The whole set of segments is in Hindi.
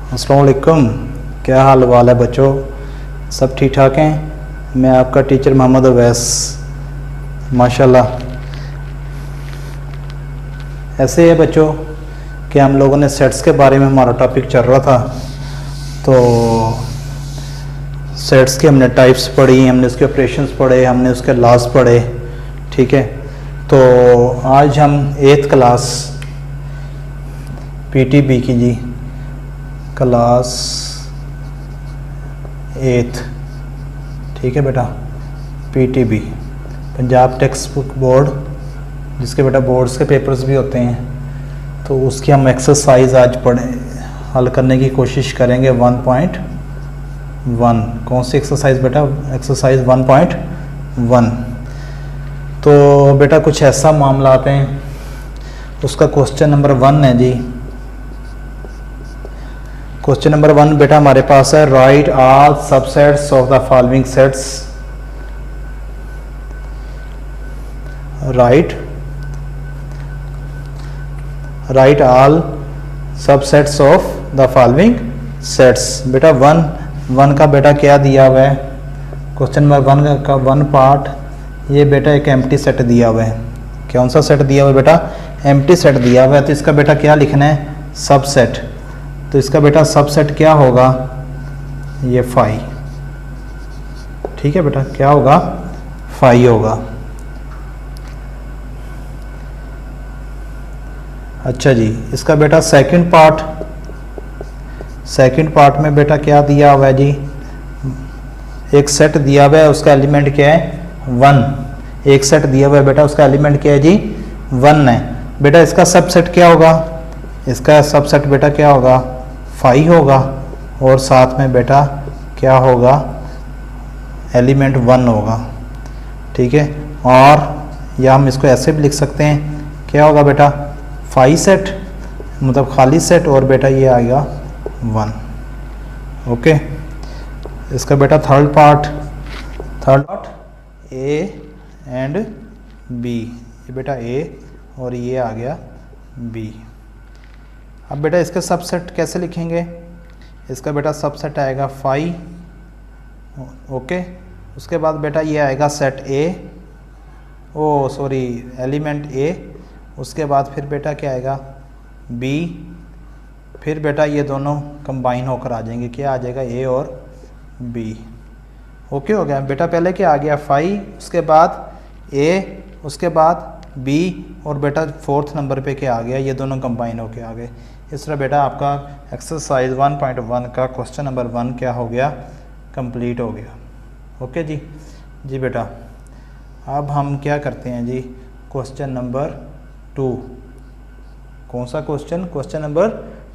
अस्सलाम वालेकुम। क्या हाल वाल है बच्चों, सब ठीक ठाक हैं। मैं आपका टीचर मोहम्मद अवैस। माशाल्लाह। ऐसे है बच्चों कि हम लोगों ने सेट्स के बारे में हमारा टॉपिक चल रहा था, तो सेट्स के हमने टाइप्स पढ़ी, हमने उसके ऑपरेशंस पढ़े, हमने उसके लॉस पढ़े। ठीक है, तो आज हम 8th क्लास पीटीबी की जी, क्लास 8th, ठीक है बेटा, PTB Punjab text book board, जिसके बेटा बोर्ड्स के पेपर्स भी होते हैं, तो उसकी हम एक्सरसाइज आज हल करने की कोशिश करेंगे 1.1। कौन सी एक्सरसाइज बेटा? एक्सरसाइज 1.1। तो बेटा कुछ ऐसा मामला आते हैं, उसका क्वेश्चन नंबर 1 है जी। क्वेश्चन नंबर 1 बेटा हमारे पास है, write all subsets of the following sets. Right all subsets of the following sets. बेटा 1 का बेटा क्या दिया हुआ है? क्वेश्चन नंबर 1 का 1 पार्ट, ये बेटा एक एम्प्टी सेट दिया हुआ है। कौन सा सेट दिया हुआ है बेटा? एम्प्टी सेट दिया हुआ है। तो इसका बेटा क्या लिखना है? सबसेट। तो इसका बेटा सबसेट क्या होगा? ये फाई। ठीक है बेटा, क्या होगा? फाई होगा। अच्छा जी, इसका बेटा सेकंड पार्ट में बेटा क्या दिया हुआ है जी? एक सेट दिया हुआ है, उसका एलिमेंट क्या है? 1। एक सेट दिया हुआ है बेटा, उसका एलिमेंट क्या है जी? 1 है। बेटा इसका सबसेट क्या होगा? इसका सबसेट बेटा क्या होगा? फाई होगा। और साथ में बेटा क्या होगा? एलिमेंट 1 होगा। ठीक है, और या हम इसको ऐसे भी लिख सकते हैं, क्या होगा बेटा? फाई सेट, मतलब खाली सेट, और बेटा ये आएगा 1। ओके, इसका बेटा third part A and B. ये बेटा ए और ये आ गया बी। अब बेटा इसके सबसेट कैसे लिखेंगे? इसका बेटा सबसेट आएगा फाई। ओके, उसके बाद बेटा ये आएगा सेट ए, एलिमेंट ए। उसके बाद फिर बेटा क्या आएगा? बी। फिर बेटा ये दोनों कंबाइन होकर आ जाएंगे, क्या आ जाएगा? ए और बी। ओके हो गया बेटा। पहले क्या आ गया? फाई, उसके बाद ए, उसके बाद बी, और बेटा 4th नंबर पे क्या आ गया? ये दोनों कंबाइन होके आ गए। इस तरह बेटा आपका एक्सरसाइज 1.1 का क्वेश्चन नंबर 1 क्या हो गया? कंप्लीट हो गया। ओके जी बेटा। अब हम क्या करते हैं जी? Question number 2। कौन सा question? Question number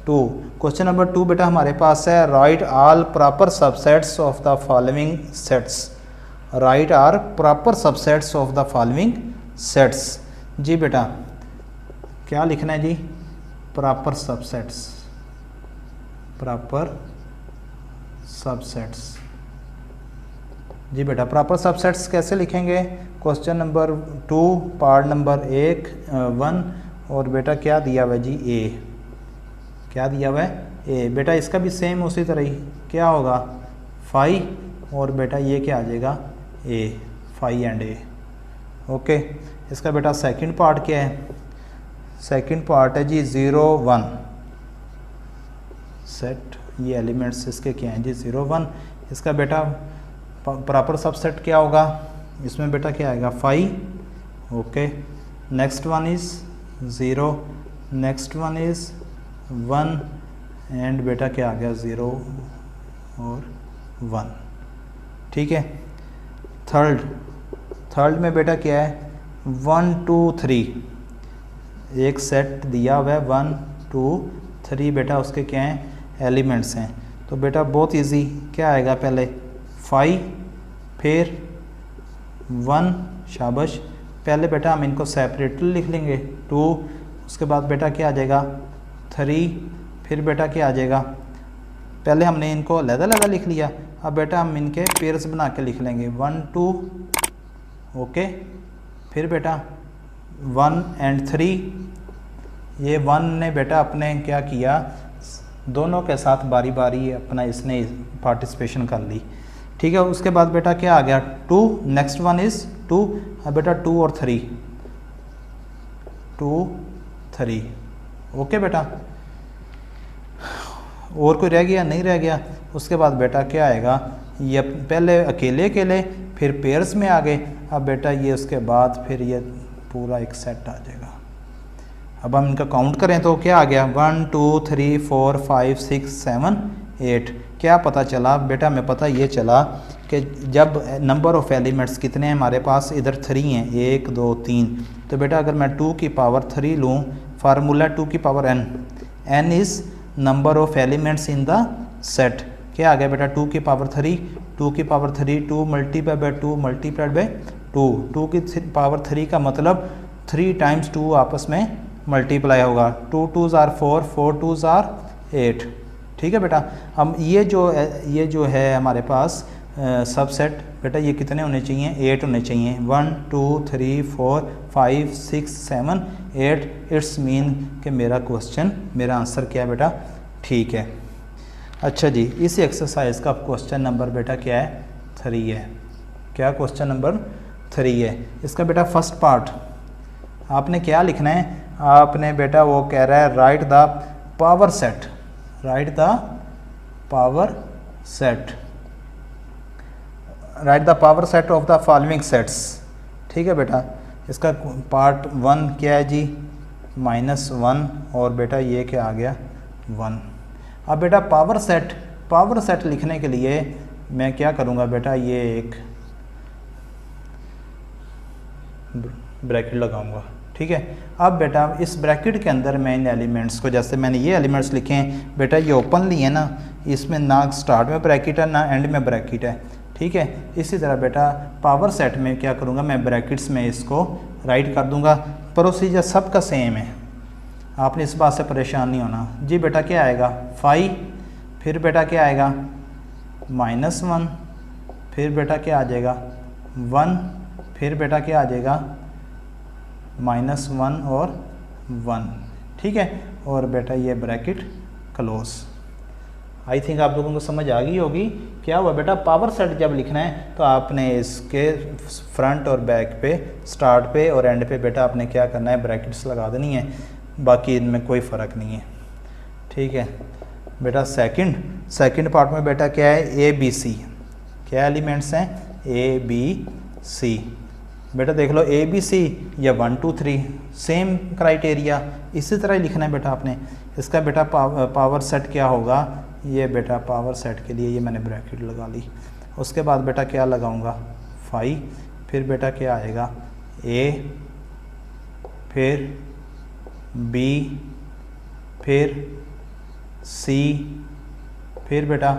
2। Question number 2 बेटा हमारे पास है, write all proper subsets of the following sets. Write are proper subsets of the following sets. जी बेटा क्या लिखना है जी? Proper subsets. Proper subsets. जी बेटा प्रॉपर सबसेट्स कैसे लिखेंगे? क्वेश्चन नंबर 2 पार्ट नंबर 1 और बेटा क्या दिया हुआ है जी? ए। क्या दिया हुआ है? ए। बेटा इसका भी सेम उसी तरह ही क्या होगा? फाई, और बेटा ये क्या आ जाएगा? A. Phi and A. Okay, इसका बेटा सेकंड पार्ट क्या है? सेकंड पार्ट है जी 0 1 सेट। ये एलिमेंट्स इसके क्या हैं जी? 0 1। इसका बेटा प्रॉपर सबसेट क्या होगा? इसमें बेटा क्या आएगा? Phi. Okay, next one is 0, next one is 1, and बेटा क्या आ गया? 0 और 1। ठीक है, थर्ड में बेटा क्या है? 1 2 3। एक सेट दिया हुआ है 1 2 3 बेटा, उसके क्या हैं? एलिमेंट्स हैं। तो बेटा बहुत इजी, क्या आएगा? पहले फाई, फिर 1। शाबाश। पहले बेटा हम इनको सेपरेटली लिख लेंगे 2, उसके बाद बेटा क्या आ जाएगा? 3, फिर बेटा क्या आ जाएगा? पहले हमने इनको अलग-अलग लिख लिया, अब बेटा हम इनके पेयर्स बना के लिख लेंगे 1 2। ओके, फिर बेटा 1 एंड 3। ये 1 ने बेटा अपने क्या किया? दोनों के साथ बारी बारी अपना इसने पार्टिसिपेशन कर ली। ठीक है, उसके बाद बेटा क्या आ गया 2, नेक्स्ट वन इज़ 2। अब बेटा 2 और 3, 2 3। ओके बेटा, और कोई रह गया? नहीं रह गया। उसके बाद बेटा क्या आएगा, ये पहले अकेले अकेले फिर पेयर्स में आ गए। अब बेटा ये उसके बाद फिर ये पूरा एक सेट आ जाएगा। अब हम इनका काउंट करें तो क्या आ गया 1 2 3 4 5 6 7 8। क्या पता चला बेटा? हमें पता ये चला कि जब नंबर ऑफ़ एलिमेंट्स कितने हैं हमारे पास, इधर 3 हैं, 1 2 3। तो बेटा अगर मैं 2 की पावर 3 लूँ, फार्मूला 2 की power n, n is number of elements in the set. क्या आ गया बेटा 2 की पावर 3, 2 की power 3 2 multiply by 2 multiplied by 2। 2 की पावर 3 का मतलब 3 टाइम्स 2 आपस में मल्टीप्लाई होगा। 2 2s आर 4, 4 2s आर 8। ठीक है बेटा, हम ये जो है हमारे पास सबसेट बेटा ये कितने होने चाहिए? 8 होने चाहिए। 1 2 3 4 5 6 7 8। इट्स मीन कि मेरा क्वेश्चन, मेरा आंसर क्या है बेटा? ठीक है। अच्छा जी, इस एक्सरसाइज का क्वेश्चन नंबर बेटा क्या है? 3 है। क्या क्वेश्चन नंबर 3 है? इसका बेटा फर्स्ट पार्ट आपने क्या लिखना है? आपने बेटा वो कह रहा है right the power set, right the power set, right the power set of the following sets. ठीक है बेटा, इसका पार्ट 1 क्या है जी? -1, और बेटा ये क्या आ गया 1। अब बेटा पावर सेट लिखने के लिए मैं क्या करूँगा बेटा, ये एक ब्रैकेट लगाऊंगा। ठीक है, अब बेटा इस ब्रैकेट के अंदर मैं इन एलिमेंट्स को, जैसे मैंने ये एलिमेंट्स लिखे हैं बेटा, ये ओपन लिए ना, इसमें ना स्टार्ट में ब्रैकेट है ना एंड में ब्रैकेट है। ठीक है, इसी तरह बेटा पावर सेट में क्या करूँगा, मैं ब्रैकेट्स में इसको राइट कर दूँगा। प्रोसीजर सबका सेम है, आपने इस बात से परेशान नहीं होना जी। बेटा क्या आएगा 5, फिर बेटा क्या आएगा -1, फिर बेटा क्या आ जाएगा 1, फिर बेटा क्या आ जाएगा -1 और 1। ठीक है, और बेटा ये ब्रैकेट क्लोज। आई थिंक आप लोगों को समझ आ गई होगी। क्या हुआ बेटा, पावर सेट जब लिखना है तो आपने इसके फ्रंट और बैक पे, स्टार्ट पे और एंड पे बेटा आपने क्या करना है, ब्रैकेट्स लगा देनी है, बाकी इनमें कोई फ़र्क नहीं है। ठीक है बेटा, सेकंड पार्ट में बेटा क्या है, ए बी सी। क्या एलिमेंट्स हैं? A B C. बेटा देख लो ए बी सी या 1 2 3 सेम क्राइटेरिया, इसी तरह ही लिखना है बेटा आपने। इसका बेटा पावर सेट क्या होगा, ये बेटा पावर सेट के लिए ये मैंने ब्रैकेट लगा ली। उसके बाद बेटा क्या लगाऊंगा 5, फिर बेटा क्या आएगा ए, फिर बी, फिर सी, फिर बेटा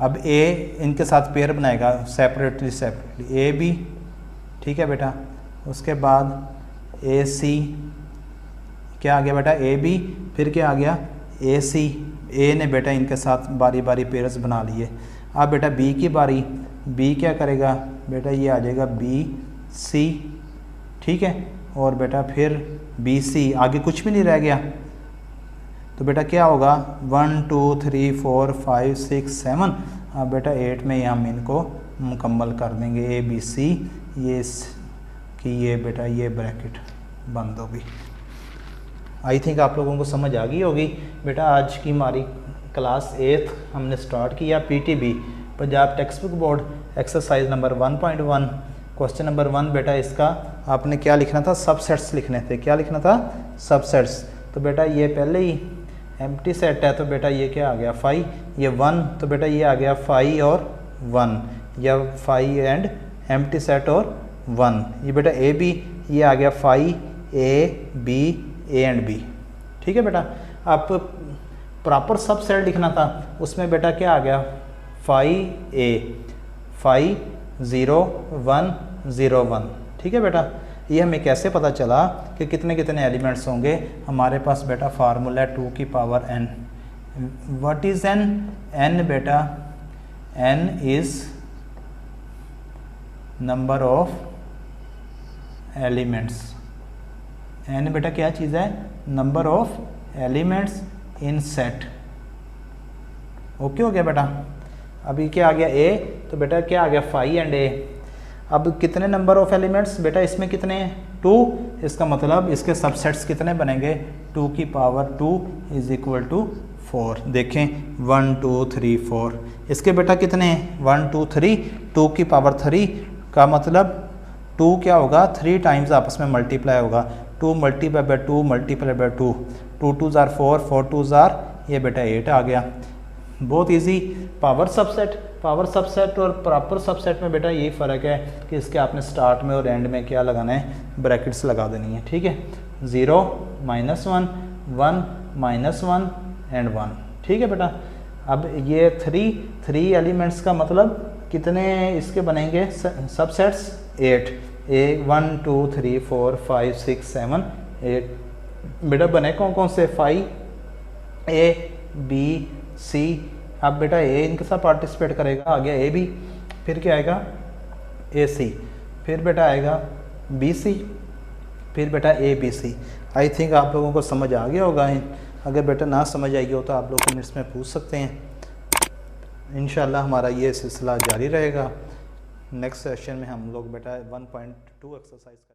अब ए इनके साथ पेयर बनाएगा सेपरेटली ए बी। ठीक है बेटा, उसके बाद ए सी, क्या आ गया बेटा ए बी, फिर क्या आ गया ए सी। ए ने बेटा इनके साथ बारी बारी पेयर्स बना लिए। अब बेटा बी की बारी, बी क्या करेगा बेटा, ये आ जाएगा बी सी। ठीक है, और बेटा फिर बी सी, आगे कुछ भी नहीं रह गया। तो बेटा क्या होगा 1 2 3 4 5 6 7। अब बेटा 8 में हम इनको मुकम्मल कर देंगे ए बी सी, ये कि ये बेटा ये ब्रैकेट बंद होगी। आई थिंक आप लोगों को समझ आ गई होगी। बेटा आज की हमारी क्लास 8 हमने स्टार्ट किया PTB Punjab text book board exercise number 1.1 question number 1। बेटा इसका आपने क्या लिखना था, सबसेट्स लिखने थे। क्या लिखना था, सबसेट्स। तो बेटा ये पहले ही एम्प्टी सेट है, तो बेटा ये क्या आ गया 5, ये 1, तो बेटा ये आ गया 5 और 1, या 5 एंड एम्प्टी सेट और 1। ये बेटा ए बी, ये आ गया 5 A B A and B. ठीक है बेटा, आप प्रॉपर सबसेट लिखना था, उसमें बेटा क्या आ गया 5 ए 5 0 1 0 1। ठीक है बेटा, ये हमें कैसे पता चला कि कितने कितने एलिमेंट्स होंगे। हमारे पास बेटा फार्मूला 2 की power n। What is n? n बेटा n is number of elements. n बेटा क्या चीज़ है, number of elements in set. Okay हो गया बेटा। अभी क्या आ गया ए, तो बेटा क्या आ गया 5 एंड ए। अब कितने नंबर ऑफ एलिमेंट्स बेटा इसमें कितने हैं 2, इसका मतलब इसके सबसेट्स कितने बनेंगे 2 की पावर 2 इज इक्वल टू 4। देखें 1 2 3 4, इसके बेटा कितने हैं 1 2 3, 2 की पावर 3 का मतलब 2 क्या होगा 3 टाइम्स आपस में मल्टीप्लाई होगा, 2 मल्टीप्लाई बाय 2 मल्टीप्लाई बाय 2, 2 2 ज़ार 4, 4 2 ज़ार ये बेटा 8 आ गया। बहुत इजी। पावर सबसेट और प्रॉपर सबसेट में बेटा यही फ़र्क है कि इसके आपने स्टार्ट में और एंड में क्या लगाना है, ब्रैकेट्स लगा देनी है, ठीक है। 0 -1 1 -1 एंड 1, ठीक है बेटा। अब ये 3 एलिमेंट्स का मतलब कितने इसके बनेंगे सबसेट्स 8, 1 2 3 4 5 6 7 8 बेटा बने कौन कौन से 5 A B C। अब बेटा ए इनके साथ पार्टिसिपेट करेगा, आ गया ए बी, फिर क्या आएगा ए सी, फिर बेटा आएगा बी सी, फिर बेटा ए बी सी। आई थिंक आप लोगों को समझ आ गया होगा। अगर बेटा ना समझ आई हो तो आप लोग कमेंट्स में पूछ सकते हैं। इंशाल्लाह हमारा ये सिलसिला जारी रहेगा। नेक्स्ट सेशन में हम लोग बेटा 1.2 एक्सरसाइज करें।